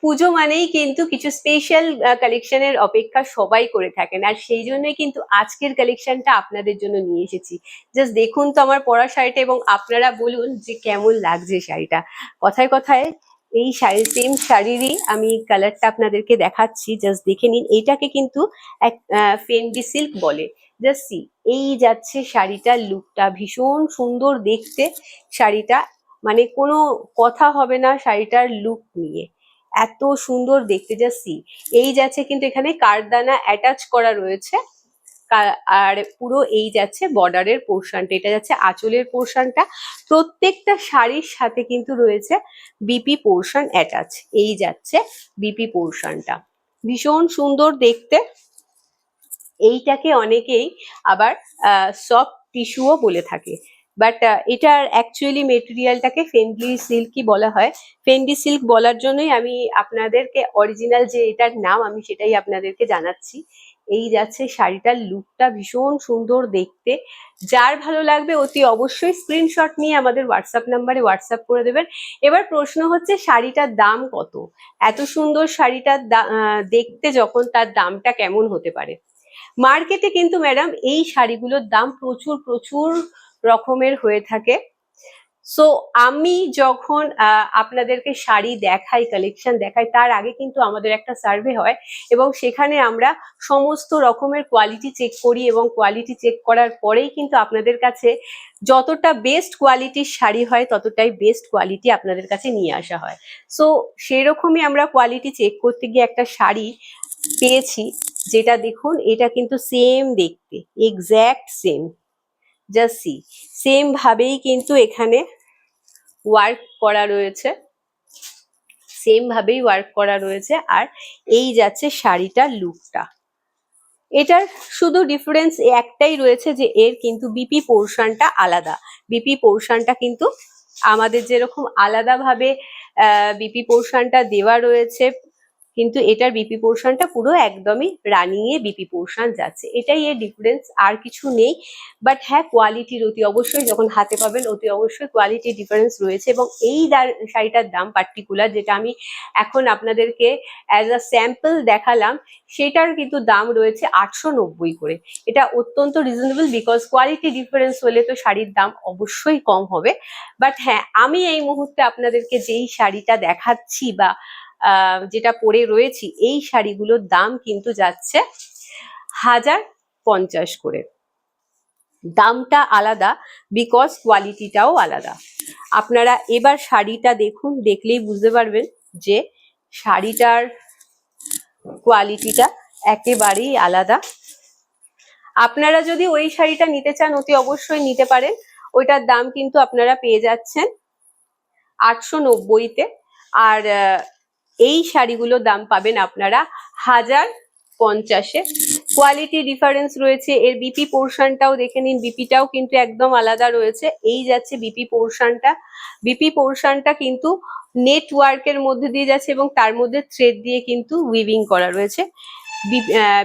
পুজো মানেই কিন্তু কিছু স্পেশাল কালেকশনের অপেক্ষা সবাই করে থাকেন, আর সেই জন্যই কিন্তু আজকের কালেকশনটা আপনাদের জন্য নিয়ে এসেছি। জাস্ট দেখুন তো আমার পরা শাড়িটা, এবং আপনারা বলুন যে কেমন লাগছে শাড়িটা। কথায় কথায় এই শাড়ি, সেম শাড়িরই আমি কালারটা আপনাদেরকে দেখাচ্ছি, জাস্ট দেখে নিন। এইটাকে কিন্তু এক ফেন্ডি সিল্ক বলে। জাস্ট সি, এই যাচ্ছে শাড়িটার লুকটা, ভীষণ সুন্দর দেখতে শাড়িটা, মানে কোনো কথা হবে না শাড়িটার লুক নিয়ে, এত সুন্দর দেখতে। জাস্ট সি, এই যাচ্ছে কিন্তু এখানে কারদানা অ্যাটাচ করা রয়েছে, আর পুরো এই যাচ্ছে বর্ডারের পোর্শনটা, এটা যাচ্ছে আঁচলের পোর্শনটা। প্রত্যেকটা শাড়ির সাথে কিন্তু রয়েছে বিপি পোর্শন অ্যাটাচ, এই যাচ্ছে বিপি পোর্শনটা, ভীষণ সুন্দর দেখতে। এইটাকে অনেকেই আবার সফট টিস্যুও বলে থাকে, বাট এটার অ্যাকচুয়ালি মেটেরিয়ালটাকে ফেন্ডি সিল্কই বলা হয়। ফেন্ডি সিল্ক বলার জন্যই আমি আপনাদেরকে অরিজিনাল যে এটার নাম আমি সেটাই আপনাদেরকে জানাচ্ছি। এই যাচ্ছে শাড়িটার লুকটা, ভীষণ সুন্দর দেখতে। যার ভালো লাগবে অতি অবশ্যই স্ক্রিনশট নিয়ে আমাদের হোয়াটসঅ্যাপ নাম্বারে হোয়াটসঅ্যাপ করে দেবেন। এবার প্রশ্ন হচ্ছে শাড়িটার দাম কত? এত সুন্দর শাড়িটার দেখতে যখন, তার দামটা কেমন হতে পারে? মার্কেটে কিন্তু ম্যাডাম এই শাড়িগুলোর দাম প্রচুর প্রচুর রকমের হয়ে থাকে। সো আমি যখন আপনাদেরকে শাড়ি দেখাই, কালেকশন দেখাই, তার আগে কিন্তু আমাদের একটা সার্ভে হয়, এবং সেখানে আমরা সমস্ত রকমের কোয়ালিটি চেক করি, এবং কোয়ালিটি চেক করার পরেই কিন্তু আপনাদের কাছে যতটা বেস্ট কোয়ালিটির শাড়ি হয় ততটাই বেস্ট কোয়ালিটি আপনাদের কাছে নিয়ে আসা হয়। সো সেরকমই আমরা কোয়ালিটি চেক করতে গিয়ে একটা শাড়ি পেয়েছি, যেটা দেখুন, এটা কিন্তু সেম দেখতে, exact same. Just see, same ভাবেই কিন্তু এখানে ওয়ার্ক করা রয়েছে, সেম ভাবেই ওয়ার্ক করা রয়েছে। আর এই যাচ্ছে শাড়িটার লুকটা। এটার শুধু ডিফারেন্স একটাই রয়েছে, যে এর কিন্তু বিপি পোর্শনটা আলাদা। বিপি পোর্শনটা কিন্তু আমাদের যেরকম আলাদাভাবে বিপি পোর্শনটা দেওয়া রয়েছে, কিন্তু এটার বিপি পোর্শনটা পুরো একদমই রানিং এ বিপি পোর্শন যাচ্ছে, এটাই এর ডিফারেন্স, আর কিছু নেই। বাট হ্যাঁ, কোয়ালিটির অতি অবশ্যই যখন হাতে পাবেন অতি অবশ্যই কোয়ালিটির ডিফারেন্স রয়েছে। এবং এই শাড়িটার দাম পার্টিকুলার, যেটা আমি এখন আপনাদেরকে অ্যাজ আ স্যাম্পল দেখালাম, সেটার কিন্তু দাম রয়েছে 890 করে। এটা অত্যন্ত রিজনেবল, বিকজ কোয়ালিটি ডিফারেন্স হলে তো শাড়ির দাম অবশ্যই কম হবে। বাট হ্যাঁ, আমি এই মুহূর্তে আপনাদেরকে যেই শাড়িটা দেখাচ্ছি বা যেটা পরে রয়েছি, এই শাড়িগুলোর দাম কিন্তু যাচ্ছে 1050 করে। দামটা আলাদা বিকজ কোয়ালিটিটাও আলাদা। আপনারা এবার শাড়িটা দেখুন, দেখলেই বুঝতে পারবেন যে শাড়িটার কোয়ালিটিটা একেবারেই আলাদা। আপনারা যদি ওই শাড়িটা নিতে চান অতি অবশ্যই নিতে পারেন, ওইটার দাম কিন্তু আপনারা পেয়ে যাচ্ছেন 890-তে। আর এই শাড়িগুলোর দাম পাবেন আপনারা 1050-এ। কোয়ালিটি ডিফারেন্স রয়েছে, এর বিপি পোর্শনটাও দেখে নিন, বিপিটাও কিন্তু একদম আলাদা রয়েছে। এই যাচ্ছে বিপি পোর্শনটা, বিপি পোর্শনটা কিন্তু নেটওয়ার্কের মধ্যে দিয়ে যাচ্ছে, এবং তার মধ্যে থ্রেড দিয়ে কিন্তু উইভিং করা রয়েছে।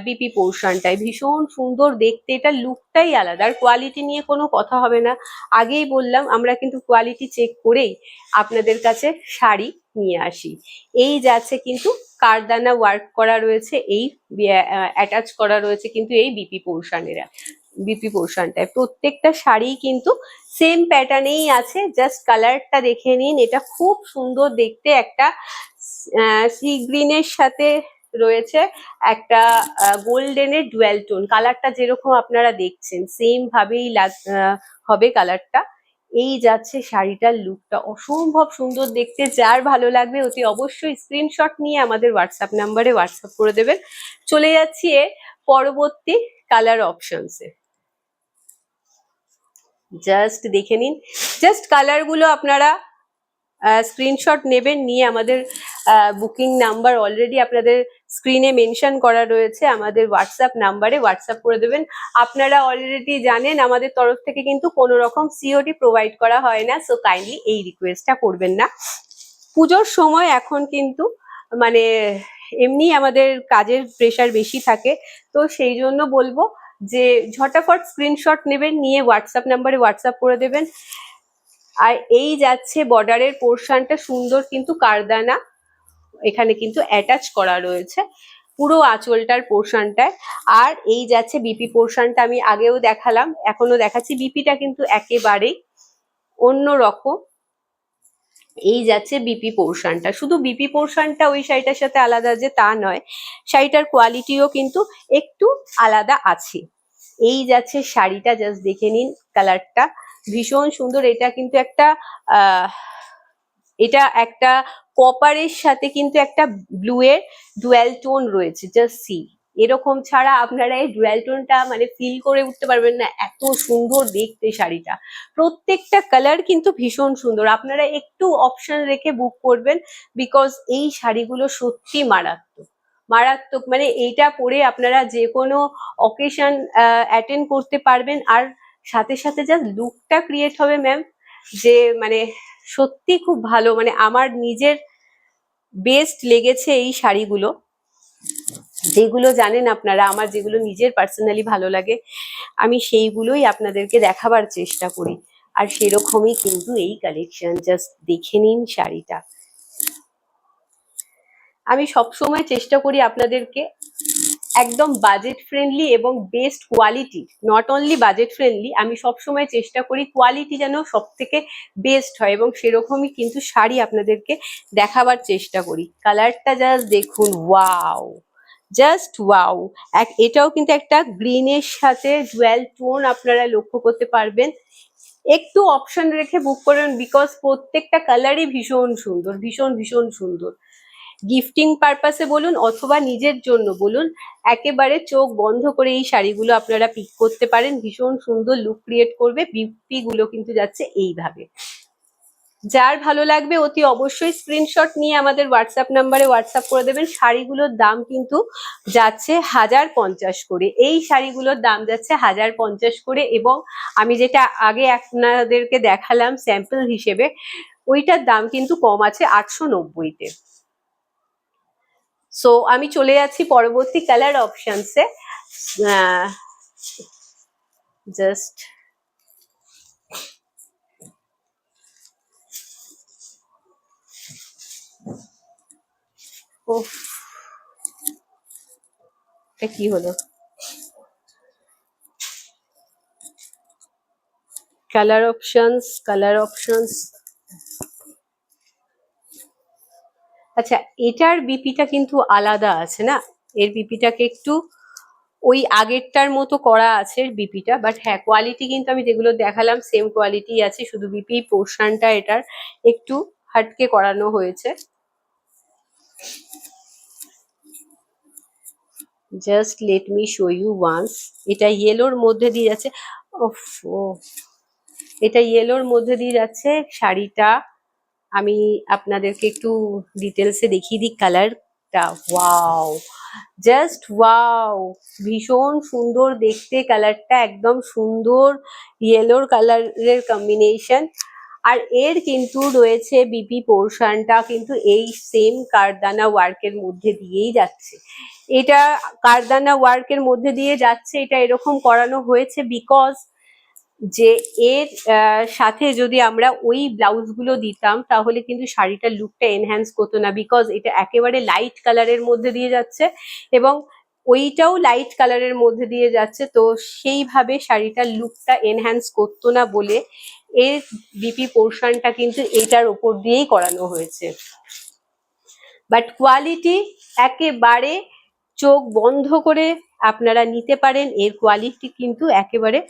বিপি পোর্শনটাই ভীষণ সুন্দর দেখতে, এটা লুকটাই আলাদা। আর কোয়ালিটি নিয়ে কোনো কথা হবে না, আগেই বললাম আমরা কিন্তু কোয়ালিটি চেক করেই আপনাদের কাছে শাড়ি নিয়ে আসি। এই যাচ্ছে কিন্তু কারদানা ওয়ার্ক করা রয়েছে, এই অ্যাটাচ করা রয়েছে কিন্তু এই বিপি পোর্শনেরা, বিপি পোর্শনটায় প্রত্যেকটা শাড়ি কিন্তু সেম প্যাটার্নেই আছে। জাস্ট কালারটা দেখে নিন, এটা খুব সুন্দর দেখতে, একটা সি গ্রিনের সাথে রয়েছে একটা গোল্ডেনের ডুয়াল টোন। কালারটা যেরকম আপনারা দেখছেন সেম ভাবেই হবে কালারটা। এই যাচ্ছে শাড়িটার লুকটা, অসম্ভব সুন্দর দেখতে। যার ভালো লাগবে অতি অবশ্যই স্ক্রিনশট নিয়ে আমাদের হোয়াটসঅ্যাপ নাম্বারে হোয়াটসঅ্যাপ করে দেবেন। চলে যাচ্ছি এর পরবর্তী কালার অপশনসে। জাস্ট দেখে নিন, জাস্ট কালারগুলো আপনারা স্ক্রিনশট নেবেন, নিয়ে আমাদের বুকিং নাম্বার অলরেডি আপনাদের স্ক্রিনে মেনশন করা রয়েছে, আমাদের হোয়াটসঅ্যাপ নাম্বারে হোয়াটসঅ্যাপ করে দেবেন। আপনারা অলরেডি জানেন আমাদের তরফ থেকে কিন্তু কোনো রকম সিওডি প্রোভাইড করা হয় না, সো কাইন্ডলি এই রিকোয়েস্টটা করবেন না। পুজোর সময় এখন কিন্তু মানে এমনি আমাদের কাজের প্রেশার বেশি থাকে, তো সেই জন্য বলবো যে ঝটাফট স্ক্রিনশট নেবেন, নিয়ে হোয়াটসঅ্যাপ নাম্বারে হোয়াটসঅ্যাপ করে দেবেন। আর এই যাচ্ছে বর্ডারের পোর্শনটা সুন্দর কিন্তু কারদানা এখানে কিন্তু অ্যাটাচ করা রয়েছে পুরো আঁচলটার পোর্শনটায়। আর এই যাচ্ছে বিপি পোর্শনটা, আমি আগেও দেখালাম, এখনো দেখাচ্ছি। বিপিটা কিন্তু একেবারেই অন্য রকম। এই যাচ্ছে বিপি পোর্শনটা। শুধু বিপি পোর্শনটা ওই শাড়িটার সাথে আলাদা যে তা নয়, শাড়িটার কোয়ালিটিও কিন্তু একটু আলাদা আছে। এই যাচ্ছে শাড়িটা, জাস্ট দেখে নিন কালারটা ভীষণ সুন্দর। এটা কিন্তু একটা আহ এটা একটা কপারের সাথে কিন্তু একটা ব্লু এর ডুয়াল টোন রয়েছে, জাস্ট সি। এরকম ছাড়া আপনারা এই ডুয়াল টোনটা মানে ফিল করে উঠতে পারবেন না, এত সুন্দর দেখতে শাড়িটা। প্রত্যেকটা কালার কিন্তু ভীষণ সুন্দর। আপনারা একটু অপশন রেখে বুক করবেন, বিকজ এই শাড়িগুলো সত্যি মারাত্মক মারাত্মক। মানে এইটা পরে আপনারা যে কোনো অকেশন অ্যাটেন্ড করতে পারবেন। আর সাথে সাথে জাস্ট লুকটা ক্রিয়েট হবে ম্যাম, যে মানে সত্যি খুব ভালো। মানে আমার নিজের বেস্ট লেগেছে এই শাড়িগুলো, যেগুলো জানেন আপনারা আমার যেগুলো নিজের পার্সোনালি ভালো লাগে, আমি সেইগুলোই আপনাদেরকে দেখাবার চেষ্টা করি। আর সেরকমই কিন্তু এই কালেকশন, জাস্ট দেখে নিন শাড়িটা। আমি সবসময় চেষ্টা করি আপনাদেরকে একদম বাজেট ফ্রেন্ডলি এবং best quality, not only budget friendly, আমি সবসময় চেষ্টা করি কোয়ালিটি যেন সব থেকে বেস্ট হয়, এবং সেরকমই কিন্তু শাড়ি আপনাদেরকে দেখাবার চেষ্টা করি। কালারটা জাস্ট দেখুন, ওয়াও, জাস্ট ওয়াও। এটাও কিন্তু একটা গ্রিনের সাথে ডুয়াল টোন আপনারা লক্ষ্য করতে পারবেন। একটু অপশন রেখে বুক করবেন, বিকজ প্রত্যেকটা কালারই ভীষণ সুন্দর, ভীষণ ভীষণ সুন্দর। গিফটিং পারপাসে বলুন অথবা নিজের জন্য বলুন, একেবারে চোখ বন্ধ করে এই শাড়িগুলো আপনারা পিক করতে পারেন। ভীষণ সুন্দর লুক ক্রিয়েট করবে। বিউটি গুলো কিন্তু যাচ্ছে এইভাবে। যার ভালো লাগবে অতি অবশ্যই স্ক্রিনশট নিয়ে আমাদের হোয়াটসঅ্যাপ নাম্বারে হোয়াটসঅ্যাপ করে দেবেন। শাড়িগুলোর দাম কিন্তু যাচ্ছে 1050 করে। এই শাড়িগুলোর দাম যাচ্ছে 1050 করে, এবং আমি যেটা আগে আপনাদেরকে দেখালাম স্যাম্পল হিসেবে, ওইটার দাম কিন্তু কম আছে 890-তে। সো আমি চলে যাচ্ছি পরবর্তী কালার অপশনসে। জাস্ট এটা কি হলো, কালার অপশনস, কালার অপশনস। আচ্ছা, এটার বিপিটা কিন্তু আলাদা আছে না, এর বিপিটাকে একটু ওই আগেরটার মতো করা আছে বিপিটা, বাট হ্যাঁ কোয়ালিটি কিন্তু আমি যেগুলো দেখালাম সেম কোয়ালিটি আছে, শুধু বিপি পোর্শনটা এটার একটু হাটকে করানো হয়েছে। Just let me show you once. এটা ইয়েলোর মধ্যে দিয়ে যাচ্ছে, ও এটা ইয়েলোর মধ্যে দিয়ে যাচ্ছে শাড়িটা। আমি আপনাদেরকে একটু ডিটেলসে দেখিয়ে দিই কালারটা। ওয়াও, জাস্ট ওয়াও, ভীষণ সুন্দর দেখতে কালারটা, একদম সুন্দর ইয়েলোর কালারের কম্বিনেশন। আর এর কিন্তু রয়েছে বিপি পোর্শনটা কিন্তু এই সেম কারদানা ওয়ার্কের মধ্যে দিয়েই যাচ্ছে। এটা কারদানা ওয়ার্কের মধ্যে দিয়ে যাচ্ছে, এটা এরকম করানো হয়েছে বিকজ যে এর সাথে যদি আমরা ওই ব্লাউজ গুলো দিতাম তাহলে কিন্তু শাড়িটার লুকটা এনহ্যান্স করতো না, বিকজ এটা একেবারে লাইট কালারের মধ্যে দিয়ে যাচ্ছে এবং ওইটাও লাইট কালারের মধ্যে দিয়ে যাচ্ছে, তো সেইভাবে শাড়িটার লুকটা এনহ্যান্স করতো না বলে এর বিপি পোর্শনটা কিন্তু এইটার ওপর দিয়েই করানো হয়েছে। বাট কোয়ালিটি একেবারে চোখ বন্ধ করে আপনারা নিতে পারেন, এর কোয়ালিটি কিন্তু একেবারে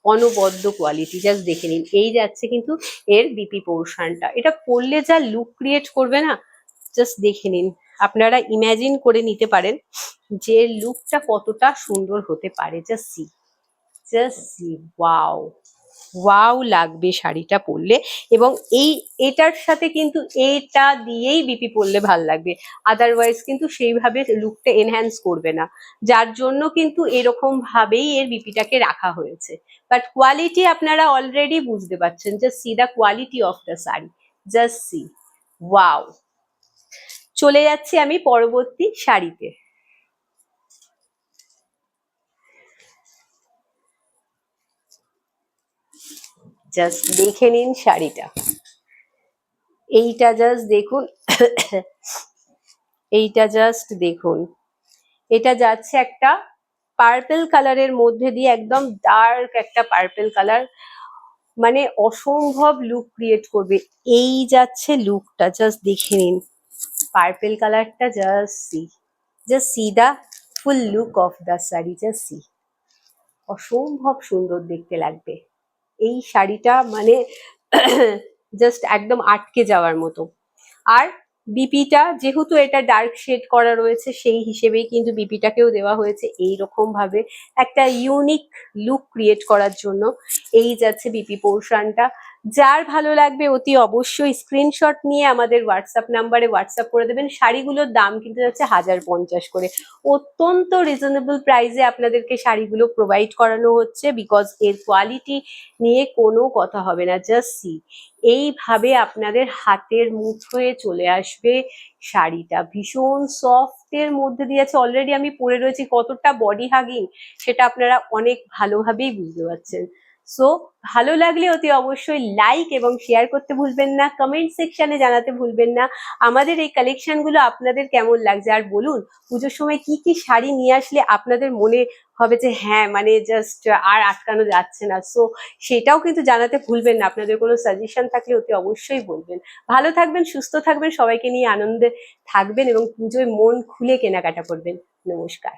অনবদ্য কোয়ালিটি। জাস্ট দেখে নিন, এই যাচ্ছে কিন্তু এর বিপি পোর্শনটা। এটা পরলে যা লুক ক্রিয়েট করবে না, জাস্ট দেখে নিন, আপনারা ইমাজিন করে নিতে পারেন যে লুকটা কতটা সুন্দর হতে পারে। Just see, just see, wow, wow লাগবে শাড়িটা পরলে। এবং এটার সাথে কিন্তু এটা দিয়েই বিপি পরলে ভাল লাগবে, আদারওয়াইজ কিন্তু সেইভাবে লুকটা এনহ্যান্স করবে না, যার জন্য কিন্তু এরকম ভাবেই এর বিপিটাকে রাখা হয়েছে। বাট কোয়ালিটি আপনারা অলরেডি বুঝতে পারছেন, just see the quality of the sari, just C, wow. চলে যাচ্ছি আমি পরবর্তী শাড়িতে। জাস্ট দেখে নিন শাড়িটা, এইটা জাস্ট দেখুন এইটা জাস্ট দেখুন, এটা যাচ্ছে একটা পার্পল কালারের মধ্যে দিয়ে, একদম ডার্ক একটা পার্পল কালার, মানে অসম্ভব লুক ক্রিয়েট করবে। এই যাচ্ছে লুকটা, জাস্ট দেখে নিন পার্পল কালারটা, just see the full look of the sari, just see, অসম্ভব সুন্দর দেখতে লাগবে এই শাড়িটা, মানে জাস্ট একদম আটকে যাওয়ার মতো। আর বিপিটা যেহেতু এটা ডার্ক শেড করা রয়েছে, সেই হিসেবেই কিন্তু বিপিটাকেও দেওয়া হয়েছে এই রকম ভাবে একটা ইউনিক লুক ক্রিয়েট করার জন্য। এই যাচ্ছে বিপি পোর্শনটা। যার ভালো লাগবে অতি অবশ্যই স্ক্রিনশট নিয়ে আমাদের হোয়াটসঅ্যাপ নাম্বারে হোয়াটসঅ্যাপ করে দেবেন। শাড়িগুলোর দাম কিন্তু যাচ্ছে 1050 করে, অত্যন্ত রিজনেবল প্রাইসে আপনাদেরকে শাড়িগুলো প্রোভাইড করানো হচ্ছে, বিকজ এর কোয়ালিটি নিয়ে কোনো কথা হবে না। জাস্ট সি, এইভাবে আপনাদের হাতের মুঠোয় চলে আসবে শাড়িটা, ভীষণ সফটের মধ্যে দিয়েছে। অলরেডি আমি পরে রয়েছি, কতটা বডি হাগিং সেটা আপনারা অনেক ভালোভাবেই বুঝতে পারছেন। সো ভালো লাগলে অতি অবশ্যই লাইক এবং শেয়ার করতে ভুলবেন না, কমেন্ট সেকশনে জানাতে ভুলবেন না আমাদের এই কালেকশনগুলো আপনাদের কেমন লাগছে। আর বলুন, পুজোর সময় কি কি শাড়ি নিয়ে আসলে আপনাদের মনে হবে যে হ্যাঁ, মানে জাস্ট আর আটকানো যাচ্ছে না। সো সেটাও কিন্তু জানাতে ভুলবেন না, আপনাদের কোনো সাজেশন থাকলে অতি অবশ্যই বলবেন। ভালো থাকবেন, সুস্থ থাকবেন, সবাইকে নিয়ে আনন্দে থাকবেন এবং পুজোয় মন খুলে কেনাকাটা করবেন। নমস্কার।